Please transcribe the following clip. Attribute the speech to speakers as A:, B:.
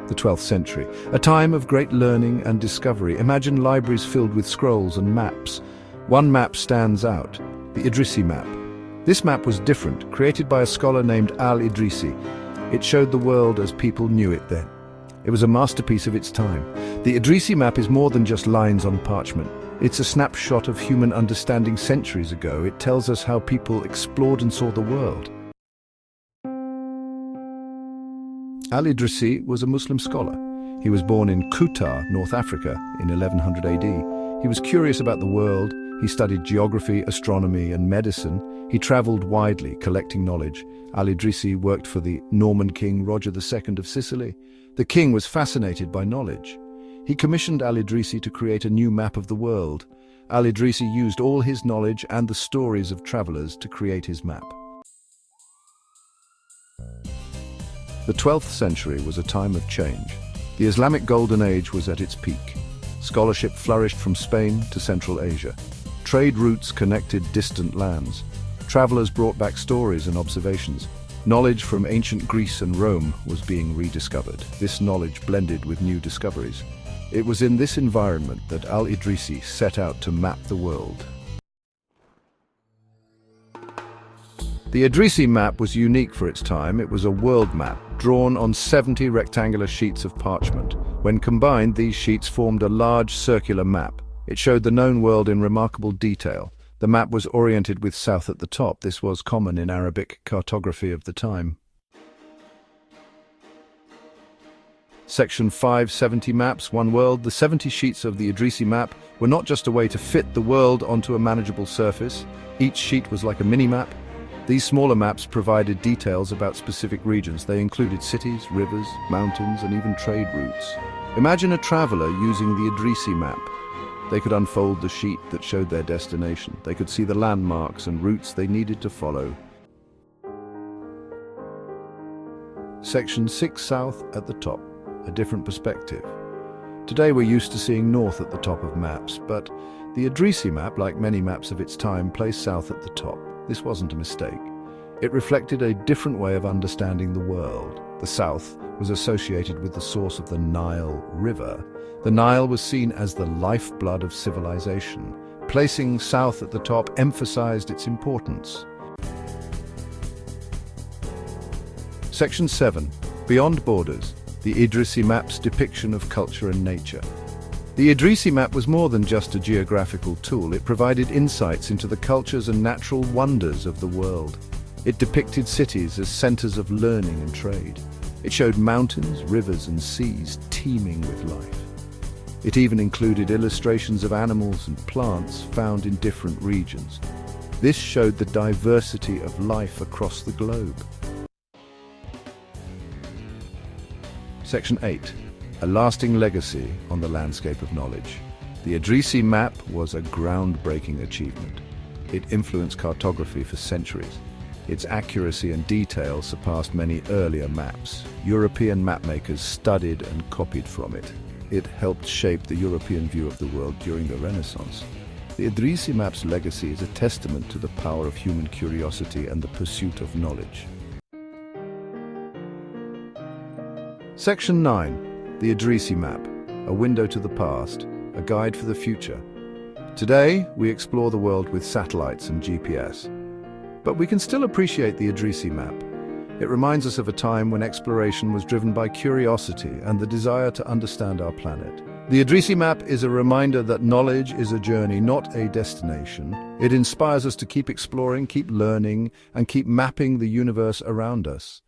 A: The 12th century, a time of great learning and discovery. Imagine libraries filled with scrolls and maps. One map stands out, the Idrissi map. This map was different, created by a scholar named Al-Idrissi. It showed the world as people knew it then. It was a masterpiece of its time. The Idrissi map is more than just lines on parchment. It's a snapshot of human understanding centuries ago. It tells us how people explored and saw the world. Al-Idrissi was a Muslim scholar. He was born in Qatar, North Africa, in 1100 AD. He was curious about the world. He studied geography, astronomy, and medicine. He traveled widely, collecting knowledge. Al-Idrissi worked for the Norman king Roger II of Sicily. The king was fascinated by knowledge. He commissioned Al-Idrissi to create a new map of the world. Al-Idrissi used all his knowledge and the stories of travelers to create his map. The 12th century was a time of change. The Islamic Golden Age was at its peak. Scholarship flourished from Spain to Central Asia. Trade routes connected distant lands. Travelers brought back stories and observations. Knowledge from ancient Greece and Rome was being rediscovered. This knowledge blended with new discoveries. It was in this environment that Al-Idrissi set out to map the world. The Idrissi map was unique for its time. It was a world map, drawn on 70 rectangular sheets of parchment. When combined, these sheets formed a large circular map. It showed the known world in remarkable detail. The map was oriented with south at the top. This was common in Arabic cartography of the time. Section 5, 70 maps, one world. The 70 sheets of the Idrissi map were not just a way to fit the world onto a manageable surface. Each sheet was like a mini-map. These smaller maps provided details about specific regions. They included cities, rivers, mountains, and even trade routes. Imagine a traveler using the Idrissi map. They could unfold the sheet that showed their destination. They could see the landmarks and routes they needed to follow. Section 6 south at the top, a different perspective. Today we're used to seeing north at the top of maps, but the Idrissi map, like many maps of its time, placed south at the top. This wasn't a mistake. It reflected a different way of understanding the world. The south was associated with the source of the Nile River. The Nile was seen as the lifeblood of civilization. Placing south at the top emphasized its importance. Section 7. Beyond Borders. The Idrissi map's depiction of culture and nature. The Idrissi map was more than just a geographical tool. It provided insights into the cultures and natural wonders of the world. It depicted cities as centers of learning and trade. It showed mountains, rivers, and seas teeming with life. It even included illustrations of animals and plants found in different regions. This showed the diversity of life across the globe. Section 8. A lasting legacy on the landscape of knowledge. The Idrissi map was a groundbreaking achievement. It influenced cartography for centuries. Its accuracy and detail surpassed many earlier maps. European mapmakers studied and copied from it. It helped shape the European view of the world during the Renaissance. The Idrissi map's legacy is a testament to the power of human curiosity and the pursuit of knowledge. Section 9. The Idrissi map, a window to the past, a guide for the future. Today, we explore the world with satellites and GPS. But we can still appreciate the Idrissi map. It reminds us of a time when exploration was driven by curiosity and the desire to understand our planet. The Idrissi map is a reminder that knowledge is a journey, not a destination. It inspires us to keep exploring, keep learning, and keep mapping the universe around us.